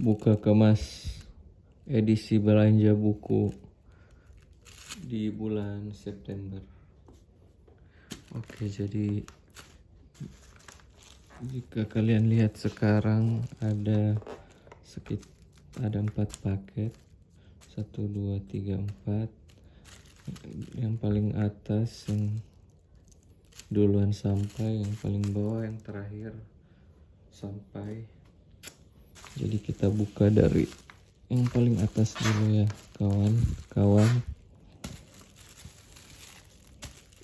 buka kemas edisi belanja buku di bulan September. Oke, jadi jika kalian lihat sekarang ada 4 paket. 1, 2, 3, 4. Yang paling atas yang duluan sampai, yang paling bawah yang terakhir sampai. Jadi kita buka dari yang paling atas dulu ya, kawan-kawan.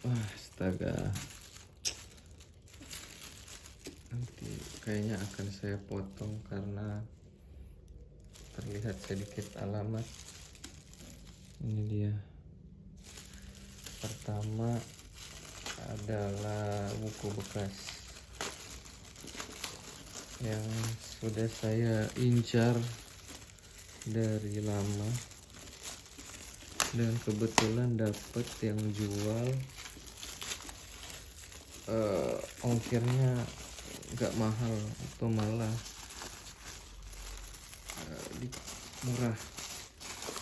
Astaga. Nanti kayaknya akan saya potong karena terlihat sedikit alamat. Ini dia. Pertama adalah buku bekas yang sudah saya incar dari lama, dan kebetulan dapat yang jual. Ongkirnya gak mahal atau malah murah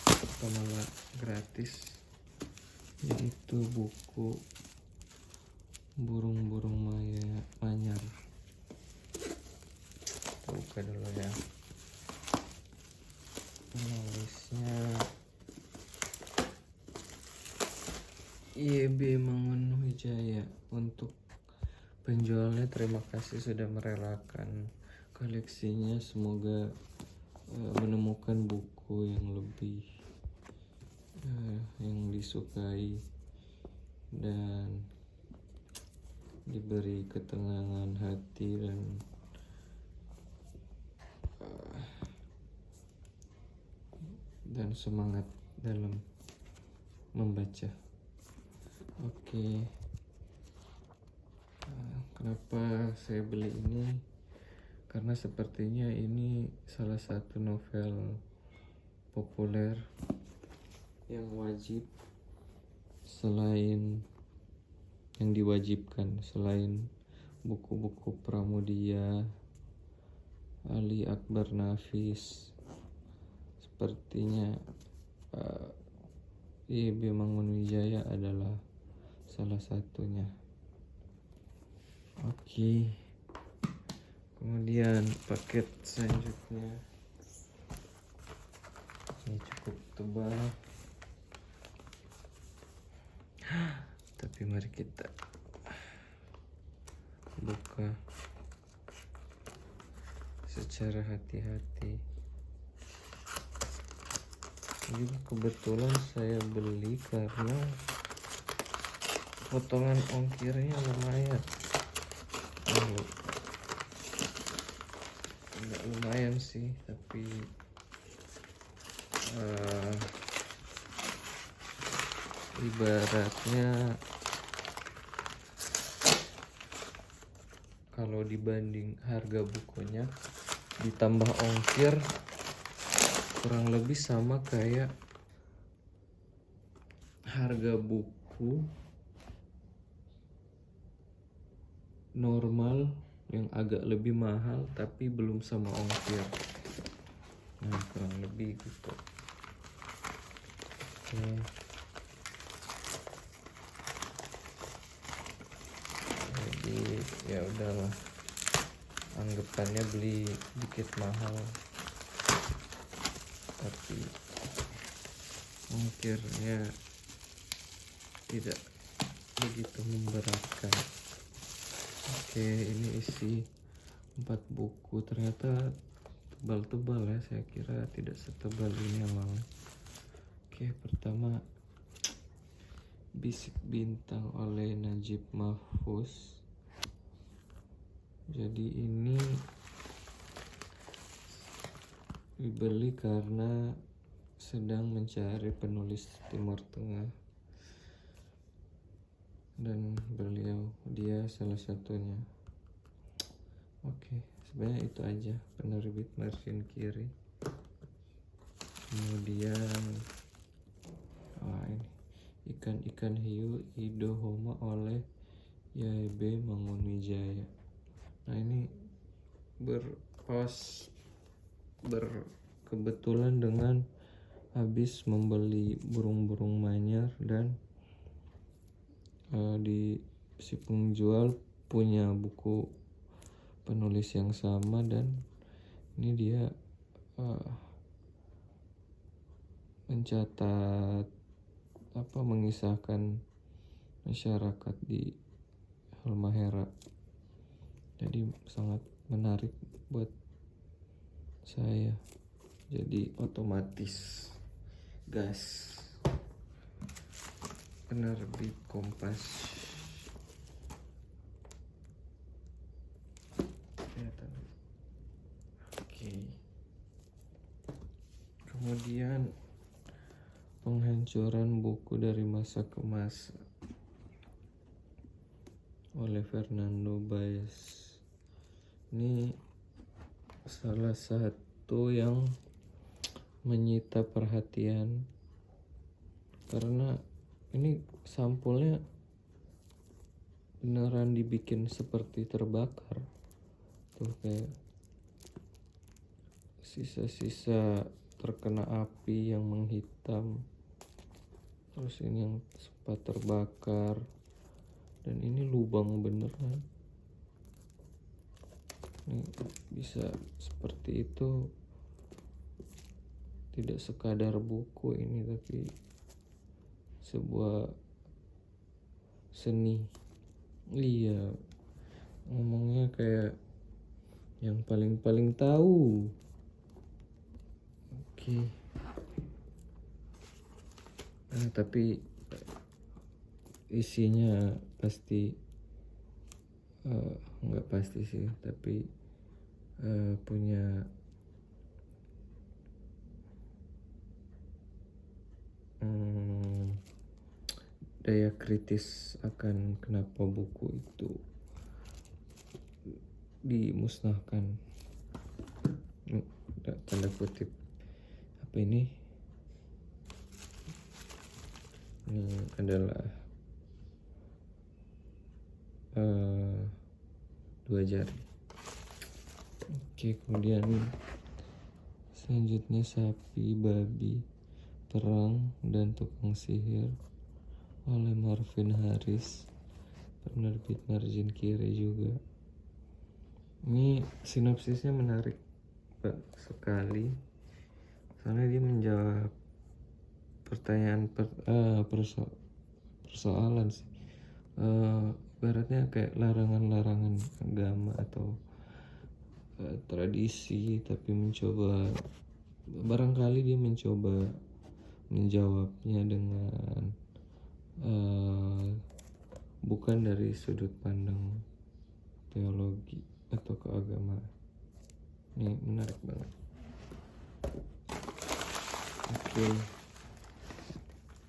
atau malah gratis, yaitu buku burung-burung manyar. Buka dulu ya. Penulisnya YB Mangunwijaya. Untuk penjualnya, terima kasih sudah merelakan koleksinya. Semoga menemukan buku yang lebih yang disukai dan diberi ketenangan hati dan semangat dalam membaca. Oke. Kenapa saya beli ini? Karena sepertinya ini salah satu novel populer yang wajib, selain yang diwajibkan, selain buku-buku Pramudia, Ali Akbar Nafis. Sepertinya YB Mangunwijaya adalah salah satunya. Oke. Kemudian paket selanjutnya ini cukup tebal, tapi mari kita buka secara hati-hati. Ini kebetulan saya beli karena potongan ongkirnya lumayan. Enggak lumayan sih, tapi ibaratnya kalau dibanding harga bukunya ditambah ongkir, kurang lebih sama kayak harga buku normal yang agak lebih mahal tapi belum sama ongkir. Nah, kurang lebih gitu. Oke. Jadi ya udahlah, anggapannya beli dikit mahal, tapi ongkirnya tidak begitu memberatkan. Oke, ini isi 4 buku. Ternyata tebal-tebal ya, saya kira tidak setebal ini awalnya. Oke, pertama Bisik Bintang oleh Najib Mahfuz. Jadi ini dibeli karena sedang mencari penulis Timur Tengah, dan dia salah satunya. Oke, sebenarnya itu aja. Penerbit Martin Kiri. Kemudian ini Ikan-ikan hiu Idohoma oleh YB Mangunwijaya. Nah, ini berpaus berkebetulan dengan habis membeli burung-burung manyar, dan di si penjual punya buku penulis yang sama, dan ini dia mencatat mengisahkan masyarakat di Halmahera. Jadi sangat menarik buat saya. Jadi otomatis gas. Penerbit Kompas. Kelihatan. Oke. Kemudian Penghancuran Buku dari Masa ke Masa oleh Fernando Baez. Ini salah satu yang menyita perhatian karena ini sampulnya beneran dibikin seperti terbakar. Tuh kayak sisa-sisa terkena api yang menghitam. Terus ini yang sempat terbakar. Dan ini lubang beneran. Ini bisa seperti itu. Tidak sekadar buku ini, tapi sebuah seni. Iya, ngomongnya kayak yang paling-paling tahu. Oke. Nah, tapi isinya pasti nggak pasti sih, tapi punya daya kritis akan kenapa buku itu dimusnahkan. Tanda kutip. Apa ini? Ini adalah dua jari. Oke, kemudian selanjutnya Sapi, Babi, Perang, dan Tukang Sihir oleh Marvin Harris, penerbit Margin Kiri juga. Ini sinopsisnya menarik sekali, soalnya dia menjawab pertanyaan persoalan sih. Ibaratnya kayak larangan-larangan agama atau tradisi, tapi barangkali dia mencoba menjawabnya dengan bukan dari sudut pandang teologi atau keagamaan. Ini menarik banget. Oke.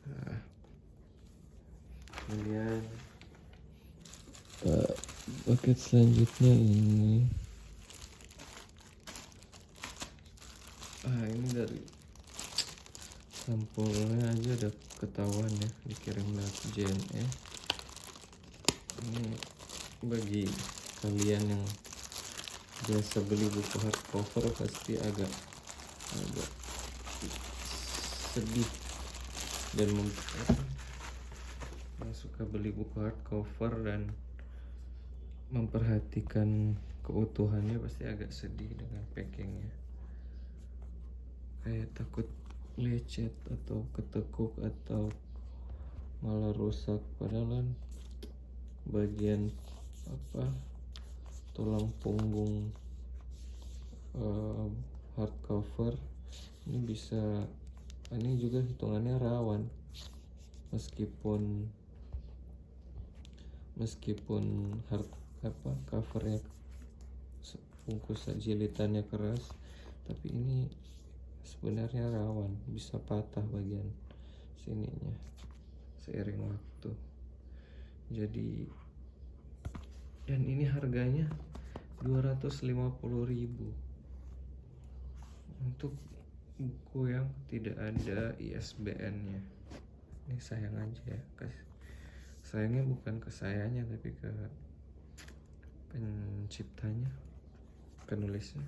Nah, kemudian paket selanjutnya ini ini dari sampulnya aja udah ketahuan ya, dikirim lewat JNE. Ini bagi kalian yang biasa beli buku hardcover pasti agak sedih, dan yang suka beli buku hardcover dan memperhatikan keutuhannya pasti agak sedih dengan packingnya, kayak takut lecet atau ketekuk atau malah rusak, padahal kan bagian tulang punggung hardcover ini juga hitungannya rawan, meskipun covernya bungkus jilitannya keras, tapi ini sebenarnya rawan, bisa patah bagian sininya seiring waktu. Jadi, dan ini harganya 250.000 untuk buku yang tidak ada ISBN-nya. Ini sayang aja ya, sayangnya bukan ke sayanya tapi ke penciptanya, penulisnya.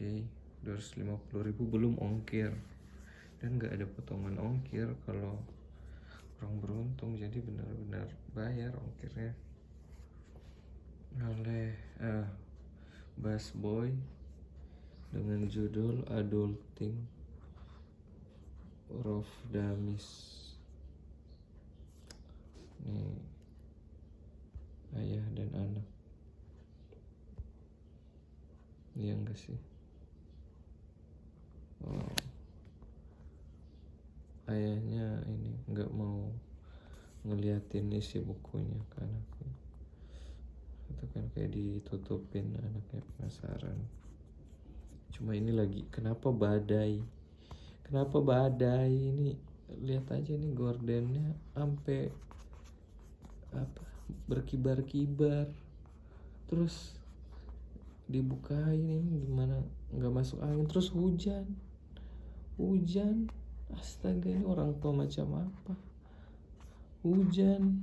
Oke, 250.000 belum ongkir, dan nggak ada potongan ongkir kalau kurang beruntung, jadi benar-benar bayar ongkirnya. Oleh Bass Boy dengan judul Adulting Rough Damis. Nih, ayah dan anak. Iya enggak sih? Oh, ayahnya ini nggak mau ngeliatin isi bukunya ke anaknya. Itu kan kayak ditutupin, anaknya penasaran. Cuma ini lagi, kenapa badai ini, lihat aja nih gordennya sampai apa, berkibar-kibar, terus dibukain ini gimana nggak masuk angin, terus hujan, astaga, ini orang tua macam apa, hujan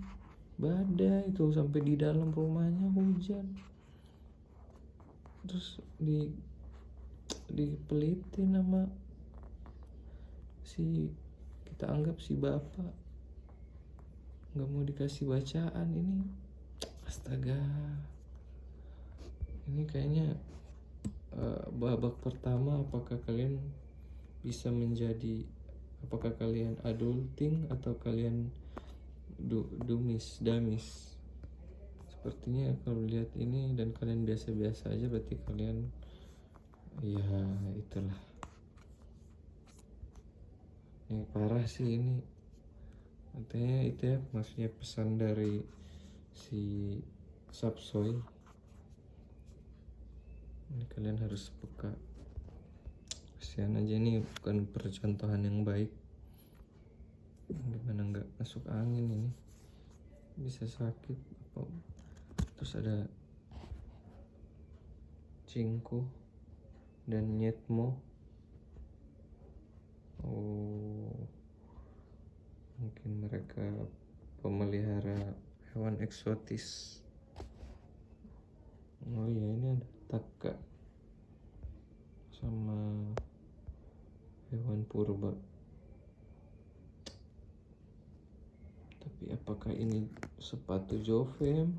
badai itu sampai di dalam rumahnya hujan, terus dipelitin sama si, kita anggap si bapak, nggak mau dikasih bacaan ini. Astaga, ini kayaknya babak pertama. Apakah kalian bisa menjadi, apakah kalian adulting atau kalian damis? Sepertinya kalau lihat ini dan kalian biasa-biasa aja, berarti kalian ya itulah. Yang parah sih ini, katanya itu ya, maksudnya pesan dari si Sapsoy. Ini kalian harus peka. Kasihan aja, ini bukan percontohan yang baik. Gimana nggak masuk angin ini, bisa sakit. Terus ada Cingko dan Nyetmo. Oh, mungkin mereka pemelihara hewan eksotis. Oh iya, ini ada taka sama hewan purba. Tapi apakah ini sepatu Jovem?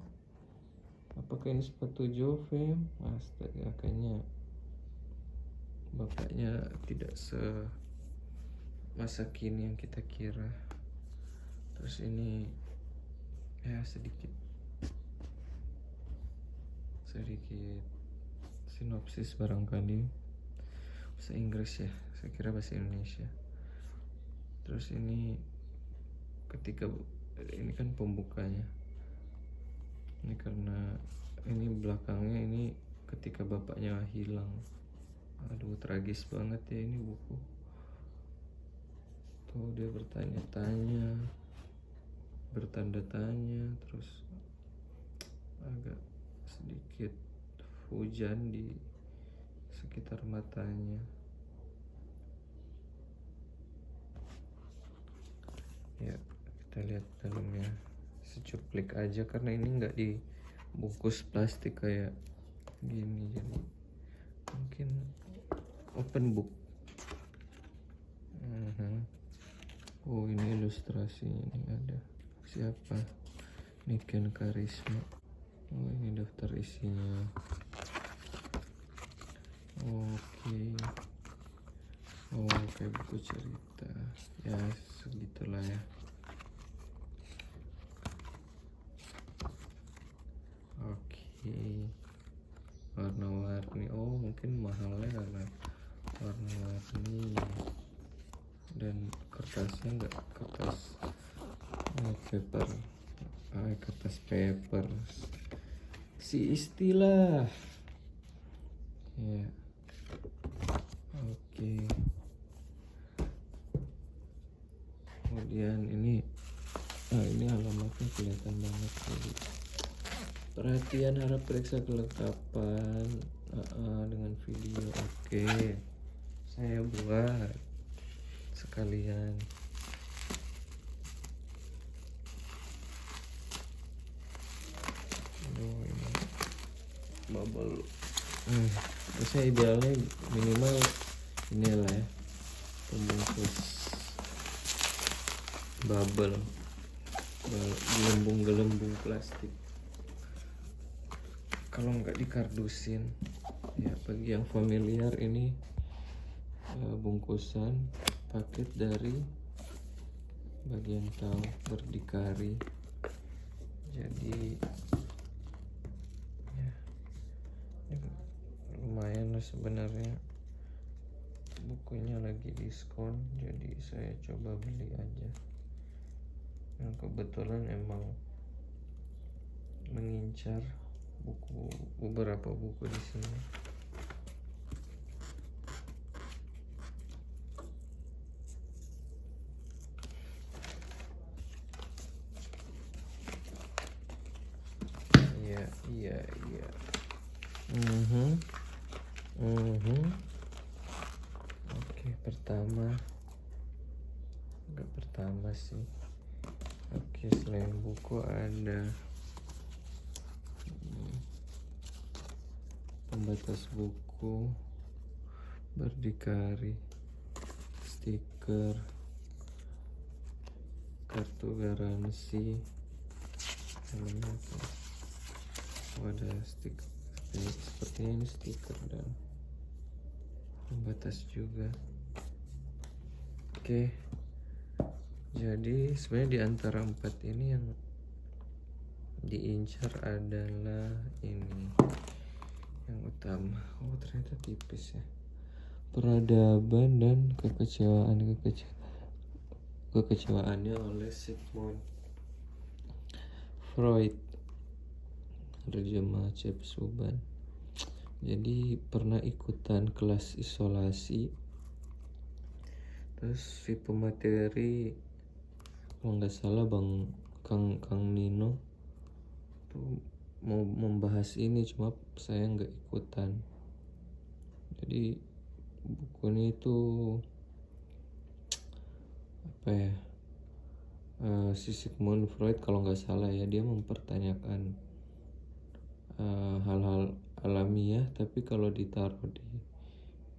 Astaga, kayaknya bapaknya tidak masa kini yang kita kira. Terus ini ya sedikit sinopsis barangkali, bahasa Inggris ya, saya kira bahasa Indonesia. Terus ini ketika ini kan pembukanya, ini karena ini belakangnya ini ketika bapaknya hilang. Aduh, tragis banget ya ini buku. Tuh dia bertanya-tanya, bertanda tanya, terus agak sedikit hujan di sekitar matanya. Ya, kita lihat dalamnya secuplik aja karena ini nggak dibungkus plastik kayak gini, jadi mungkin open book. Oh, ini ilustrasinya, ini ada siapa, Niken Karisma. Oh, ini daftar isinya. Oke. Oh, kayak buku cerita ya, segitulah ya. Oke, warna-warni. Oh, mungkin mahalnya karena warna-warni, dan kertasnya nggak kertas paper, si istilah ya. Oke. Kemudian ini alamatnya kelihatan banget. Jadi, perhatian, harap periksa kelengkapan dengan video. Oke, saya buat sekalian. Aduh, ini bubble Saya idealnya minimal inilah ya, pembungkus bubble, gelembung plastik. Kalau nggak dikardusin ya, bagi yang familiar ini bungkusan paket dari bagian tahu berdikari. Jadi ya ini lumayan lah sebenarnya, bukunya lagi diskon, jadi saya coba beli aja. Yang kebetulan emang mengincar beberapa buku di sini. Iya. Oke, pertama sih. Oke, selain buku ada pembatas buku, berdikari, stiker, kartu garansi, ada stiker. Sepertinya ini stiker dan pembatas juga. Oke, jadi sebenarnya di antara 4 ini yang diincar adalah ini yang utama. Oh, ternyata tipis ya. Peradaban dan kekecewaannya oleh Sigmund Freud, terjemah James Suban. Jadi pernah ikutan kelas isolasi, terus si pemateri kalau nggak salah Kang Nino tuh mau membahas ini, cuma saya nggak ikutan. Jadi buku ini tuh apa ya, si Sigmund Freud kalau nggak salah ya, dia mempertanyakan hal-hal alamiah, tapi kalau ditaruh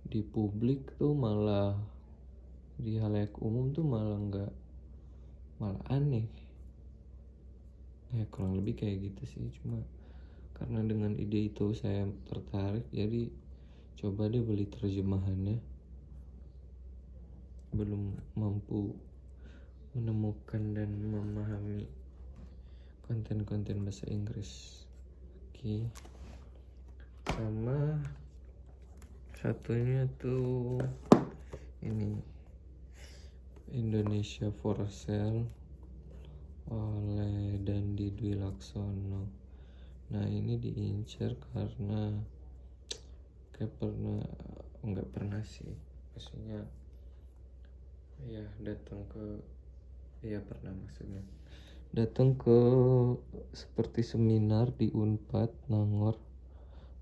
di publik tuh malah, di halayak umum tuh malah aneh ya, kurang lebih kayak gitu sih. Cuma karena dengan ide itu saya tertarik, jadi coba deh beli terjemahannya. Belum mampu menemukan dan memahami konten-konten bahasa Inggris. Oke. Sama satunya tuh ini Indonesia for Sale oleh Dandi Dwi Laksono. Nah, ini diincar karena nggak pernah sih, maksudnya ya datang ke seperti seminar di Unpad Nangor,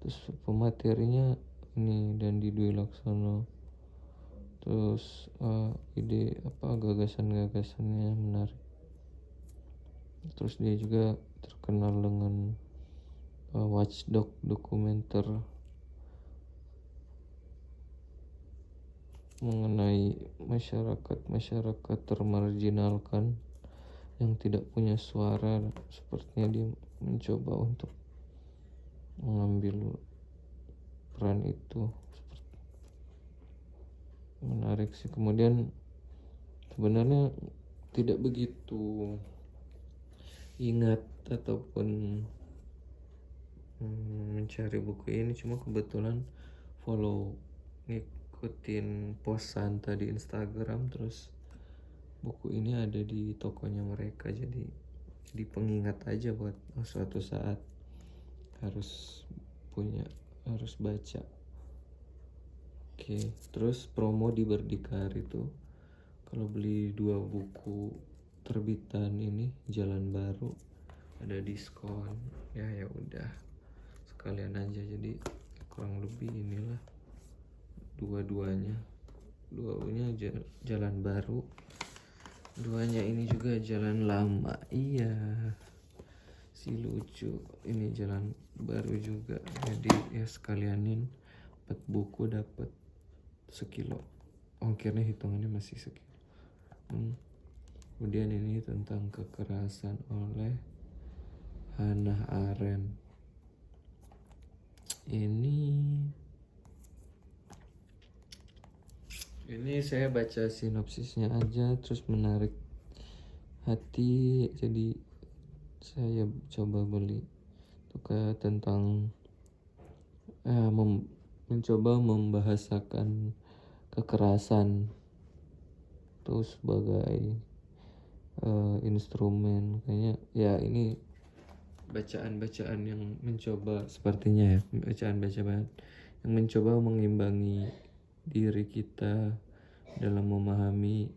terus pematerinya ini Dandi Dwi Laksono, terus gagasan-gagasannya menarik. Terus dia juga terkenal dengan watchdog dokumenter mengenai masyarakat termarginalkan yang tidak punya suara. Sepertinya dia mencoba untuk mengambil peran itu. Menarik sih. Kemudian sebenarnya tidak begitu ingat ataupun mencari buku ini, cuma kebetulan ngikutin posan tadi Instagram, terus buku ini ada di tokonya mereka, jadi pengingat aja buat suatu saat harus baca. Oke, terus promo di Berdikari tuh kalau beli 2 buku terbitan ini Jalan Baru ada diskon. Ya udah sekalian aja, jadi kurang lebih inilah dua-duanya Jalan Baru, duanya ini juga Jalan Lama. Iya, si lucu ini Jalan Baru juga, jadi ya sekalianin dapat buku dapat sekilo, ongkirnya hitungannya masih sekilo. Kemudian ini tentang kekerasan oleh Hannah Arendt. Ini saya baca sinopsisnya aja terus menarik hati, jadi saya coba beli. Itu kayak tentang mencoba membahasakan kekerasan terus sebagai instrumen. Kayaknya ya ini bacaan-bacaan yang mencoba, sepertinya ya bacaan-bacaan yang mencoba mengimbangi diri kita dalam memahami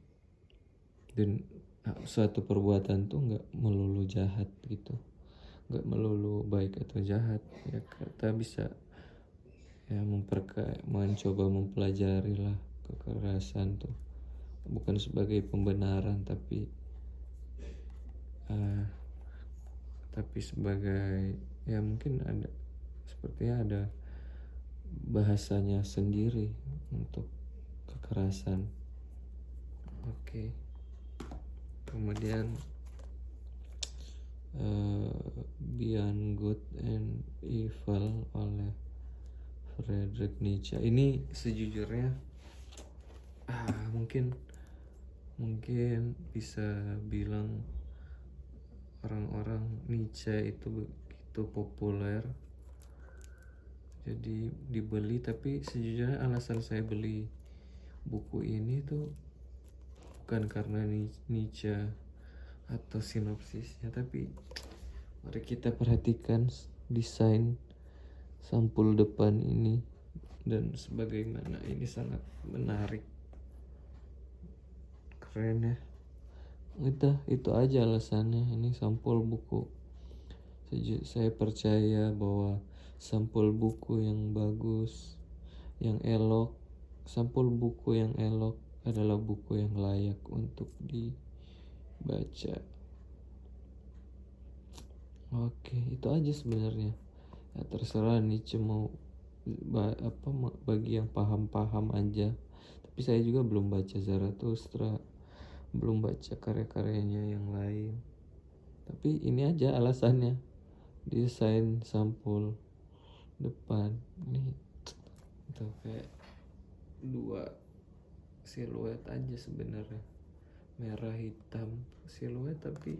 dan suatu perbuatan tuh nggak melulu jahat gitu, nggak melulu baik atau jahat ya. Kita bisa ya mencoba mempelajari lah kekerasan tuh bukan sebagai pembenaran tapi sebagai ya mungkin ada sepertinya ada bahasanya sendiri untuk kekerasan. Oke. Kemudian Beyond Good and Evil oleh Friedrich Nietzsche. Ini sejujurnya mungkin bisa bilang orang-orang Nietzsche itu begitu populer jadi dibeli, tapi sejujurnya alasan saya beli buku ini tuh bukan karena Nietzsche atau sinopsisnya, tapi mari kita perhatikan desain sampul depan ini dan sebagaimana ini sangat menarik, keren ya. Itu aja alasannya. Ini sampul buku. Saya percaya bahwa sampul buku yang bagus, yang elok, sampul buku yang elok adalah buku yang layak untuk dibaca. Oke, itu aja sebenarnya. Ya, terserah Nietzsche mau bagi yang paham-paham aja. Tapi saya juga belum baca Zarathustra, belum baca karya-karyanya yang lain. Tapi ini aja alasannya, desain sampul depan ini tuh kayak dua siluet aja sebenarnya, merah hitam siluet tapi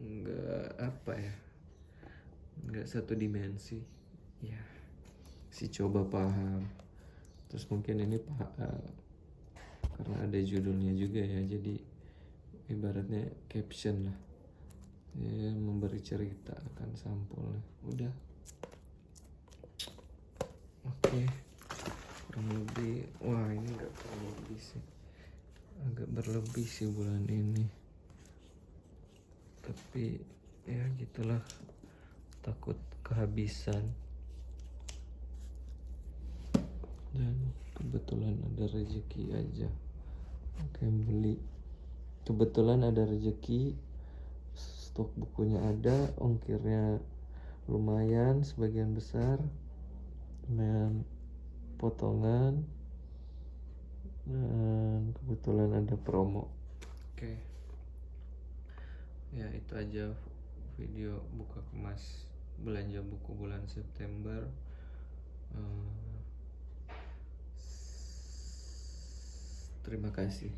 enggak apa ya, enggak satu dimensi ya. Si coba paham. Terus mungkin ini karena ada judulnya juga ya, jadi ibaratnya caption lah ya, memberi cerita akan sampulnya. Udah. Oke. Kurang lebih, wah ini gak kurang lebih sih, agak berlebih sih bulan ini, tapi ya gitulah, takut kehabisan. Dan kebetulan ada rezeki aja, oke beli. Kebetulan ada rezeki, stok bukunya ada, ongkirnya lumayan sebagian besar, dengan potongan, dan kebetulan ada promo. Oke. Ya itu aja video buka kemas belanja buku bulan September. Terima kasih.